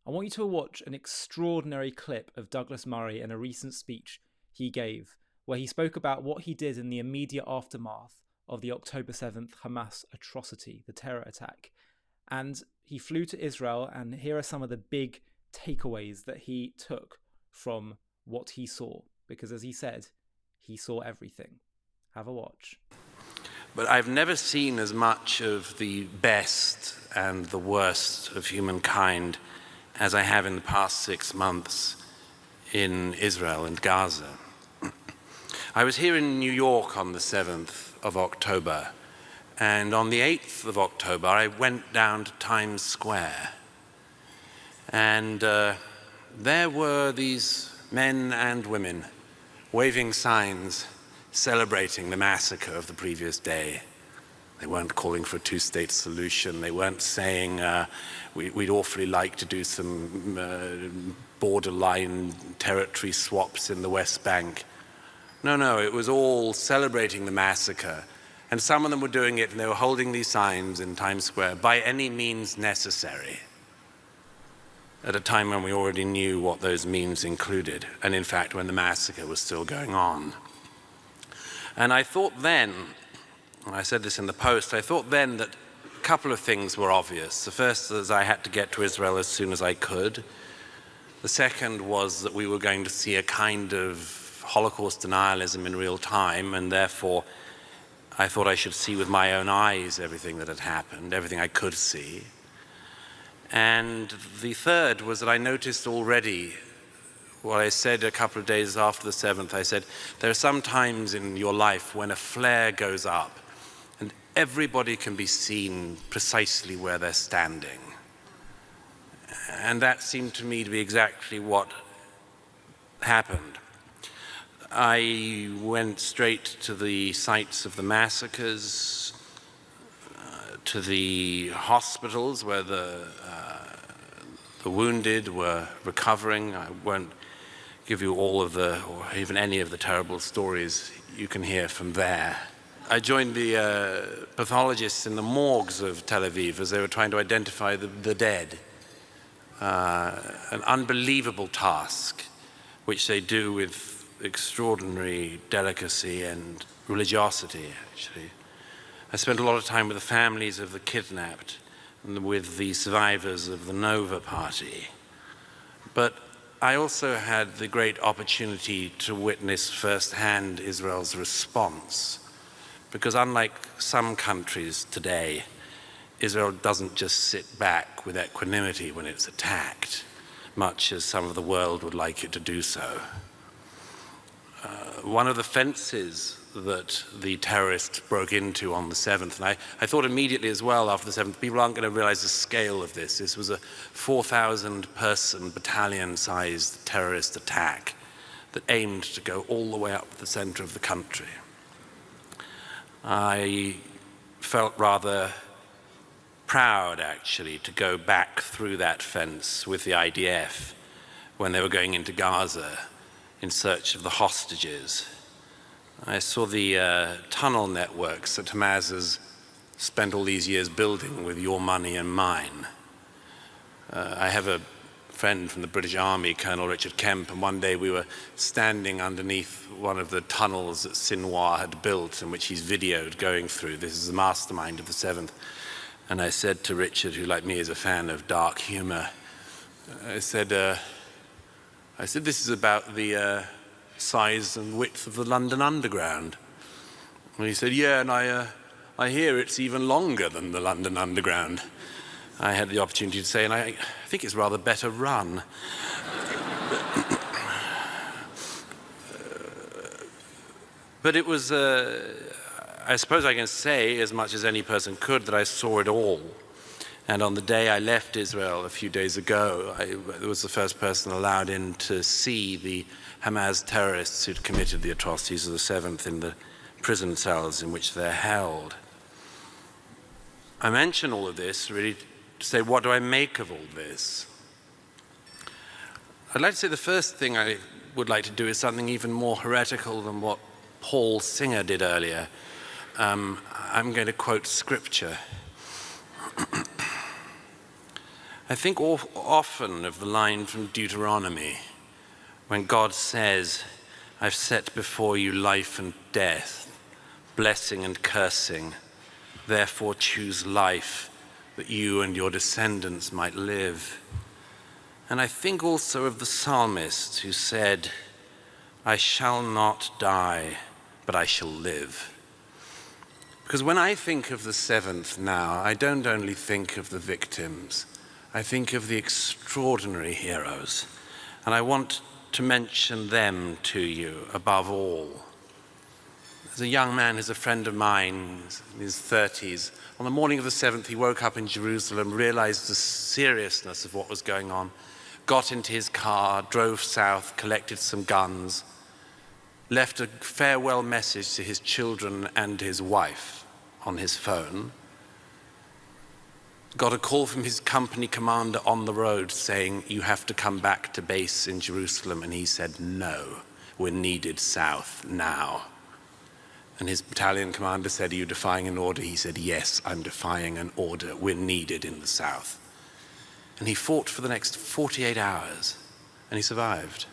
I want you to watch an extraordinary clip of Douglas Murray in a recent speech he gave, where he spoke about what he did in the immediate aftermath of the October 7th Hamas atrocity, the terror attack. And he flew to Israel, and here are some of the big takeaways that he took from what he saw. Because as he said, he saw everything. Have a watch. But I've never seen as much of the best and the worst of humankind as I have in the past 6 months in Israel and Gaza. I was here in New York on the 7th of October, and on the 8th of October I went down to Times Square, and there were these men and women waving signs celebrating the massacre of the previous day. They weren't calling for a two-state solution. They weren't saying we'd awfully like to do some borderline territory swaps in the West Bank. No, it was all celebrating the massacre. And some of them were doing it, and they were holding these signs in Times Square, by any means necessary, at a time when we already knew what those means included, and in fact when the massacre was still going on. And I thought then, and I said this in the Post, I thought then that a couple of things were obvious. The first is I had to get to Israel as soon as I could. The second was that we were going to see a kind of Holocaust denialism in real time, and therefore I thought I should see with my own eyes everything that had happened, everything I could see. And the third was that I noticed already what I said a couple of days after the 7th. I said, there are some times in your life when a flare goes up and everybody can be seen precisely where they're standing. And that seemed to me to be exactly what happened. I went straight to the sites of the massacres, to the hospitals where the wounded were recovering. I won't give you all of the, or even any of the terrible stories you can hear from there. I joined the pathologists in the morgues of Tel Aviv as they were trying to identify the dead. An unbelievable task, which they do with extraordinary delicacy and religiosity, actually. I spent a lot of time with the families of the kidnapped and with the survivors of the Nova Party. But I also had the great opportunity to witness firsthand Israel's response, because unlike some countries today, Israel doesn't just sit back with equanimity when it's attacked, much as some of the world would like it to do so. One of the fences that the terrorists broke into on the 7th, and I thought immediately as well after the 7th, people aren't going to realize the scale of this. This was a 4,000-person battalion-sized terrorist attack that aimed to go all the way up the center of the country. I felt rather proud, actually, to go back through that fence with the IDF when they were going into Gaza in search of the hostages. I saw the tunnel networks that Hamas has spent all these years building with your money and mine. I have a friend from the British Army, Colonel Richard Kemp, and one day we were standing underneath one of the tunnels that Sinwar had built, in which he's videoed going through. This is the mastermind of the 7th. And I said to Richard, who like me is a fan of dark humor, I said, this is about the size and width of the London Underground. And he said, yeah, and I hear it's even longer than the London Underground. I had the opportunity to say, and I think it's rather better run. But it was, I suppose I can say, as much as any person could, that I saw it all. And on the day I left Israel a few days ago, I was the first person allowed in to see the Hamas terrorists who'd committed the atrocities of the 7th in the prison cells in which they're held. I mention all of this really to say, what do I make of all this? I'd like to say the first thing I would like to do is something even more heretical than what Paul Singer did earlier. I'm going to quote scripture. I think often of the line from Deuteronomy when God says, I've set before you life and death, blessing and cursing. Therefore choose life that you and your descendants might live. And I think also of the psalmist who said, I shall not die, but I shall live. Because when I think of the seventh now, I don't only think of the victims, I think of the extraordinary heroes. And I want to mention them to you above all. There's a young man who's a friend of mine in his 30s. On the morning of the 7th, he woke up in Jerusalem, realized the seriousness of what was going on, got into his car, drove south, collected some guns, left a farewell message to his children and his wife on his phone, got a call from his company commander on the road saying, you have to come back to base in Jerusalem. And he said, no, we're needed south now. And his battalion commander said, are you defying an order? He said, yes, I'm defying an order. We're needed in the south. And he fought for the next 48 hours, and he survived.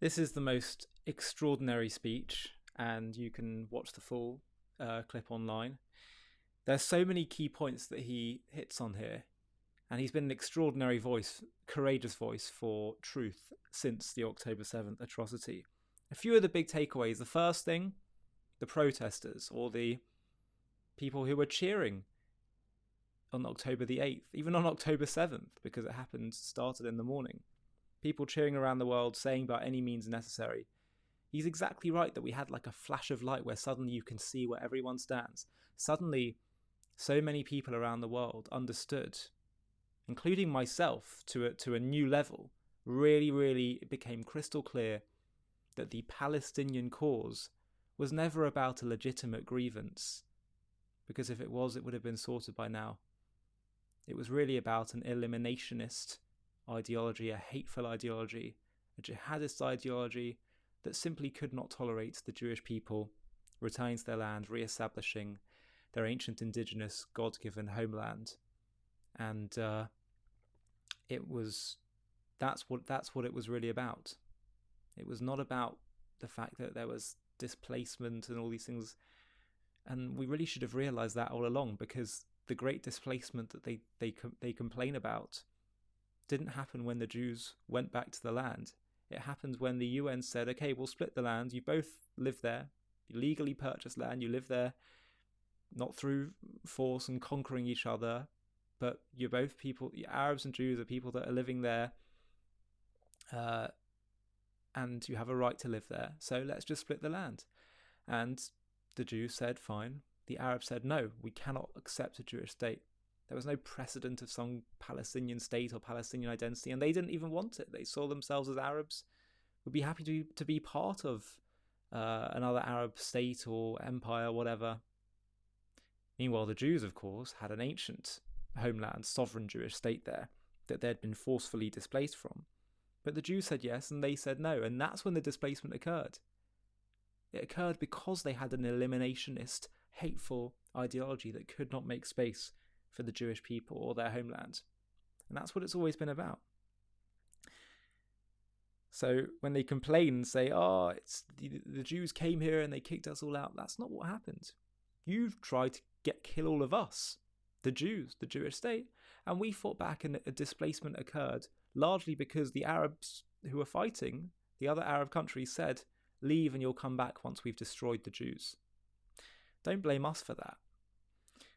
This is the most extraordinary speech, and you can watch the full clip online. There's so many key points that he hits on here, and he's been an extraordinary voice, courageous voice for truth since the October 7th atrocity. A few of the big takeaways. The first thing, the protesters, or the people who were cheering on October the 8th, even on October 7th, because it started in the morning. People cheering around the world, saying by any means necessary. He's exactly right that we had like a flash of light where suddenly you can see where everyone stands. Suddenly, so many people around the world understood, including myself to a new level. Really, it became crystal clear that the Palestinian cause was never about a legitimate grievance, because if it was, it would have been sorted by now. It was really about an eliminationist ideology, a hateful ideology, a jihadist ideology that simply could not tolerate the Jewish people returning to their land, re-establishing their ancient indigenous God-given homeland. And that's what it was really about. It was not about the fact that there was displacement and all these things. And we really should have realized that all along, because the great displacement that they complain about didn't happen when the Jews went back to the land. It happened when the UN said, okay, we'll split the land. You both live there. You legally purchased land. You live there, not through force and conquering each other, but you're both people, Arabs and Jews are people that are living there, and you have a right to live there. So let's just split the land. And the Jews said, fine. The Arabs said, no, we cannot accept a Jewish state. There was no precedent of some Palestinian state or Palestinian identity, and they didn't even want it. They saw themselves as Arabs, would be happy to be part of another Arab state or empire, whatever. Meanwhile, the Jews, of course, had an ancient homeland, sovereign Jewish state there that they'd been forcefully displaced from. But the Jews said yes, and they said no, and that's when the displacement occurred. It occurred because they had an eliminationist, hateful ideology that could not make space for the Jewish people or their homeland. And that's what it's always been about. So when they complain and say, it's the Jews came here and they kicked us all out, that's not what happened. You've tried to kill all of us, the Jews, the Jewish state, and we fought back, and a displacement occurred, largely because the Arabs who were fighting, the other Arab countries, said, leave and you'll come back once we've destroyed the Jews. Don't blame us for that.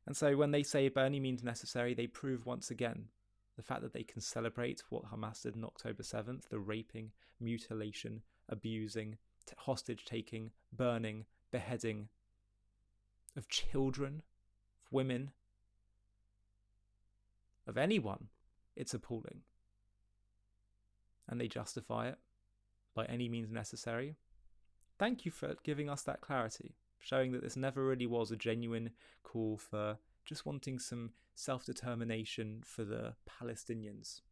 And so when they say by any means necessary, they prove once again the fact that they can celebrate what Hamas did on October 7th, the raping, mutilation, abusing, hostage taking, burning, beheading of children, of women, of anyone. It's appalling. And they justify it by any means necessary. Thank you for giving us that clarity, showing that this never really was a genuine call for just wanting some self-determination for the Palestinians.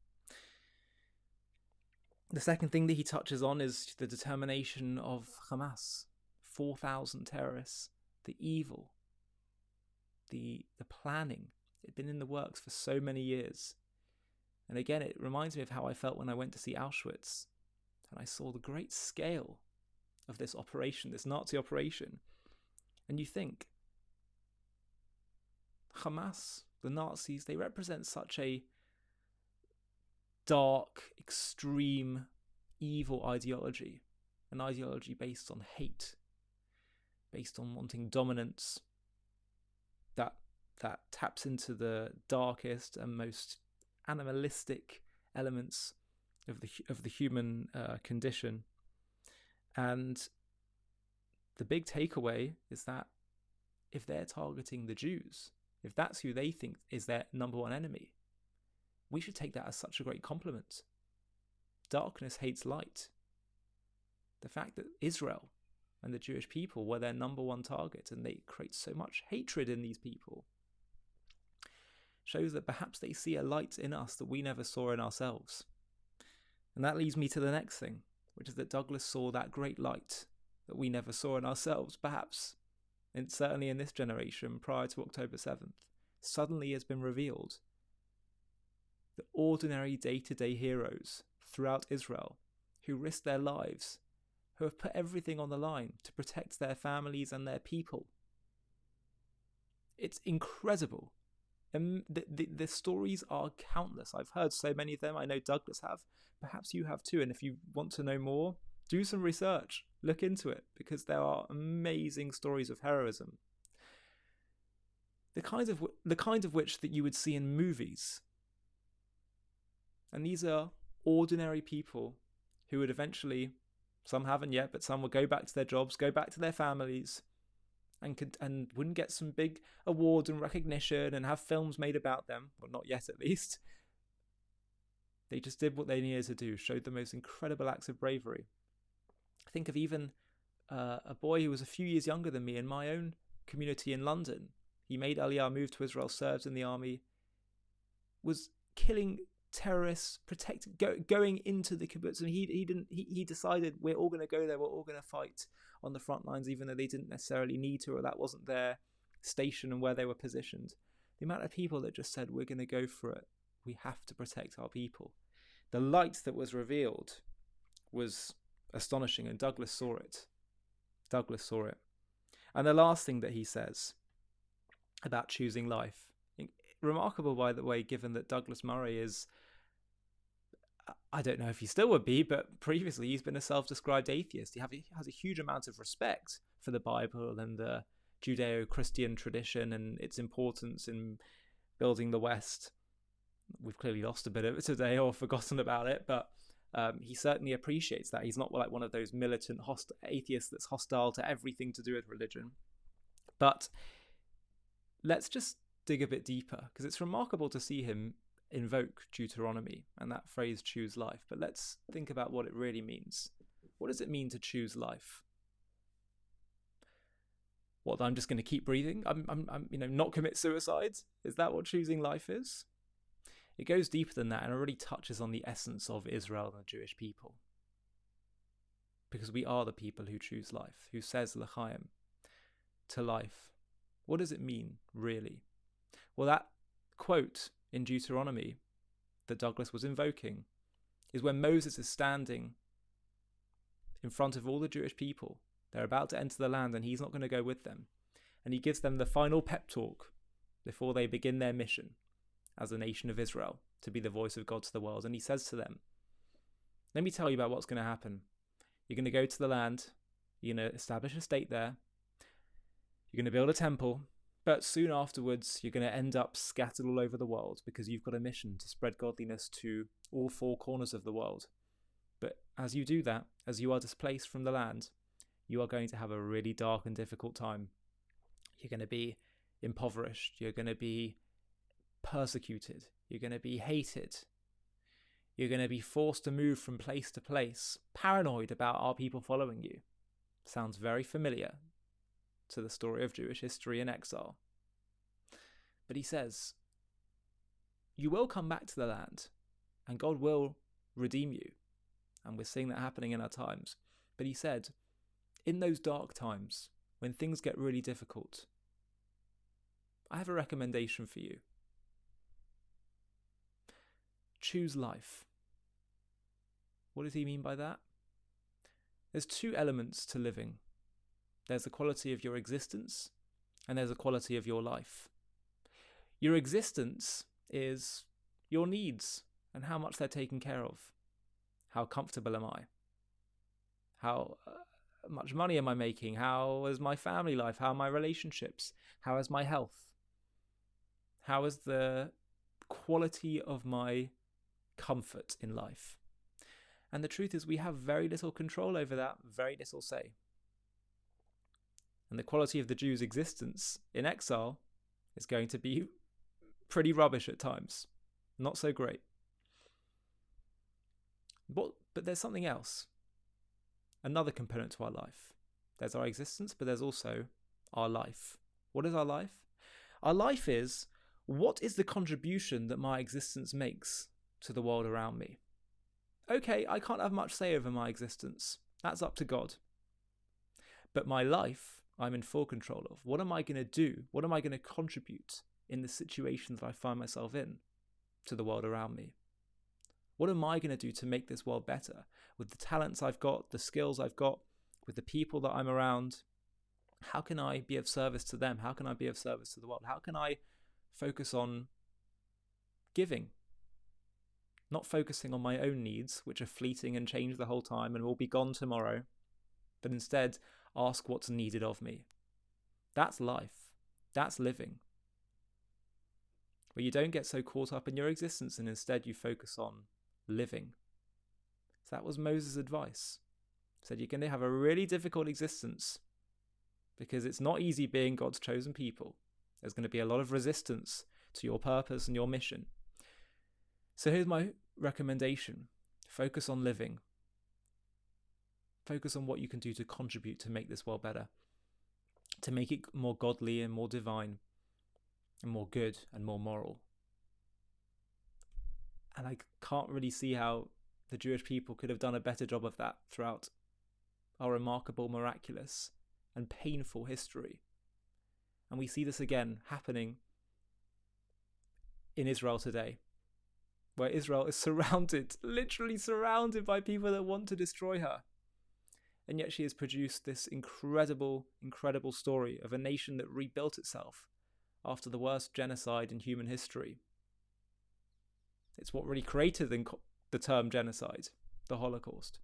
The second thing that he touches on is the determination of Hamas. 4,000 terrorists, the evil, the planning. It had been in the works for so many years. And again, it reminds me of how I felt when I went to see Auschwitz and I saw the great scale of this operation, this Nazi operation. And you think, Hamas, the Nazis, they represent such a dark, extreme, evil ideology, an ideology based on hate, based on wanting dominance, that taps into the darkest and most animalistic elements of the human condition. And the big takeaway is that if they're targeting the Jews, if that's who they think is their number one enemy, we should take that as such a great compliment. Darkness hates light. The fact that Israel and the Jewish people were their number one target and they create so much hatred in these people shows that perhaps they see a light in us that we never saw in ourselves. And that leads me to the next thing, which is that Douglas saw that great light that we never saw in ourselves, perhaps, and certainly in this generation prior to October 7th, suddenly has been revealed. The ordinary day-to-day heroes throughout Israel who risked their lives, who have put everything on the line to protect their families and their people. It's incredible. And the stories are countless. I've heard so many of them. I know Douglas have. Perhaps you have too. And if you want to know more, do some research. Look into it, because there are amazing stories of heroism. The kind of which that you would see in movies. And these are ordinary people who would eventually, some haven't yet, but some will go back to their jobs, go back to their families, and wouldn't get some big awards and recognition and have films made about them. Well, not yet at least. They just did what they needed to do, showed the most incredible acts of bravery. Think of even a boy who was a few years younger than me in my own community in London. He made Aliyah, moved to Israel, served in the army, was killing terrorists, going into the kibbutz, and he decided, we're all going to go there, we're all going to fight on the front lines, even though they didn't necessarily need to, or that wasn't their station and where they were positioned. The amount of people that just said, we're going to go for it, we have to protect our people. The light that was revealed was astonishing, and Douglas saw it. And the last thing that he says about choosing life, remarkable by the way, given that Douglas Murray is, I don't know if he still would be, but previously he's been a self-described atheist. He has a huge amount of respect for the Bible and the Judeo-Christian tradition and its importance in building the West. We've clearly lost a bit of it today or forgotten about it, but he certainly appreciates that. He's not like one of those militant atheists that's hostile to everything to do with religion. But let's just dig a bit deeper, because it's remarkable to see him invoke Deuteronomy and that phrase, choose life. But let's think about what it really means. What does it mean to choose life? What, I'm just going to keep breathing? I'm not commit suicide? Is that what choosing life is? It goes deeper than that, and it really touches on the essence of Israel and the Jewish people. Because we are the people who choose life, who says l'chaim, to life. What does it mean, really? Well, that quote in Deuteronomy that Douglas was invoking is when Moses is standing in front of all the Jewish people. They're about to enter the land, and he's not going to go with them. And he gives them the final pep talk before they begin their mission as a nation of Israel, to be the voice of God to the world. And he says to them, let me tell you about what's going to happen. You're going to go to the land, you're going to establish a state there, you're going to build a temple, but soon afterwards you're going to end up scattered all over the world, because you've got a mission to spread godliness to all four corners of the world. But as you do that, as you are displaced from the land, you are going to have a really dark and difficult time. You're going to be impoverished, you're going to be persecuted, you're going to be hated, you're going to be forced to move from place to place, paranoid about our people following you. Sounds very familiar to the story of Jewish history in exile. But he says, you will come back to the land and God will redeem you. And we're seeing that happening in our times. But he said, in those dark times, when things get really difficult, I have a recommendation for you. choose life. What does he mean by that? There's two elements to living. There's the quality of your existence, and there's the quality of your life. Your existence is your needs and how much they're taken care of. How comfortable am I? How much money am I making? How is my family life? How are my relationships? How is my health? How is the quality of my comfort in life? And the truth is we have very little control over that, very little say. And the quality of the Jews' existence in exile is going to be pretty rubbish at times. Not so great. But there's something else. Another component to our life. There's our existence, but there's also our life. What is our life? Our life is, what is the contribution that my existence makes to the world around me? Okay, I can't have much say over my existence. That's up to God. But my life, I'm in full control of. What am I going to do? What am I going to contribute in the situations that I find myself in to the world around me? What am I going to do to make this world better? With the talents I've got, the skills I've got, with the people that I'm around, how can I be of service to them? How can I be of service to the world? How can I focus on giving? Not focusing on my own needs, which are fleeting and change the whole time and will be gone tomorrow, but instead ask what's needed of me. That's life. That's living. Where you don't get so caught up in your existence and instead you focus on living. So that was Moses' advice. He said you're going to have a really difficult existence because it's not easy being God's chosen people. There's going to be a lot of resistance to your purpose and your mission. So here's my recommendation. Focus on living. Focus on what you can do to contribute to make this world better, to make it more godly and more divine and more good and more moral. And I can't really see how the Jewish people could have done a better job of that throughout our remarkable, miraculous and painful history. And we see this again happening in Israel today, where Israel is surrounded, literally surrounded by people that want to destroy her. And yet she has produced this incredible, incredible story of a nation that rebuilt itself after the worst genocide in human history. It's what really created the term genocide, the Holocaust.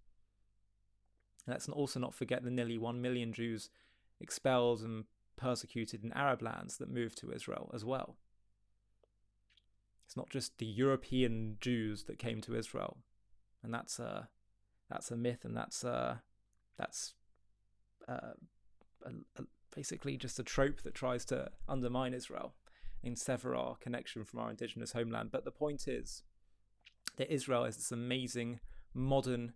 And let's also not forget the nearly 1 million Jews expelled and persecuted in Arab lands that moved to Israel as well. It's not just the European Jews that came to Israel, and that's a myth, and that's basically just a trope that tries to undermine Israel and sever our connection from our indigenous homeland. But the point is that Israel is this amazing, modern,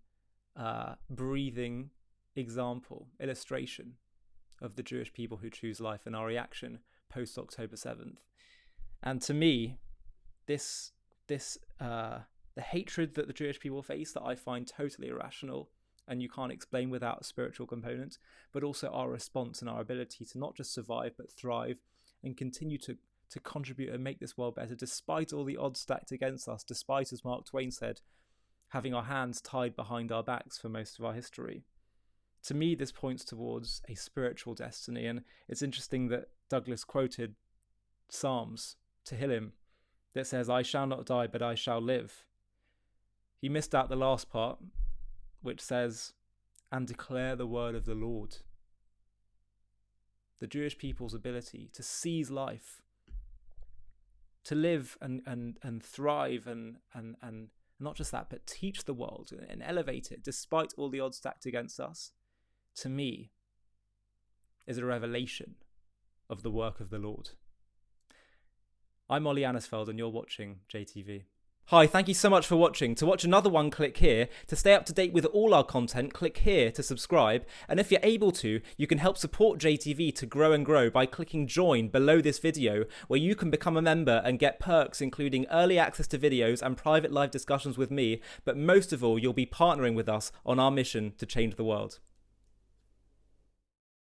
breathing example, illustration of the Jewish people who choose life and our reaction post-October 7th. And to me, the hatred that the Jewish people face, that I find totally irrational and you can't explain without a spiritual component, but also our response and our ability to not just survive but thrive and continue to contribute and make this world better despite all the odds stacked against us, despite, as Mark Twain said, having our hands tied behind our backs for most of our history. To me, this points towards a spiritual destiny, and it's interesting that Douglas quoted Psalms, Tehillim, that says, "I shall not die, but I shall live." He missed out the last part, which says, "and declare the word of the Lord." The Jewish people's ability to seize life, to live and thrive and not just that, but teach the world and elevate it despite all the odds stacked against us, to me, is a revelation of the work of the Lord. I'm Ollie Annisfeld and you're watching JTV. Hi, thank you so much for watching. To watch another one, click here. To stay up to date with all our content, click here to subscribe. And if you're able to, you can help support JTV to grow and grow by clicking join below this video, where you can become a member and get perks including early access to videos and private live discussions with me. But most of all, you'll be partnering with us on our mission to change the world.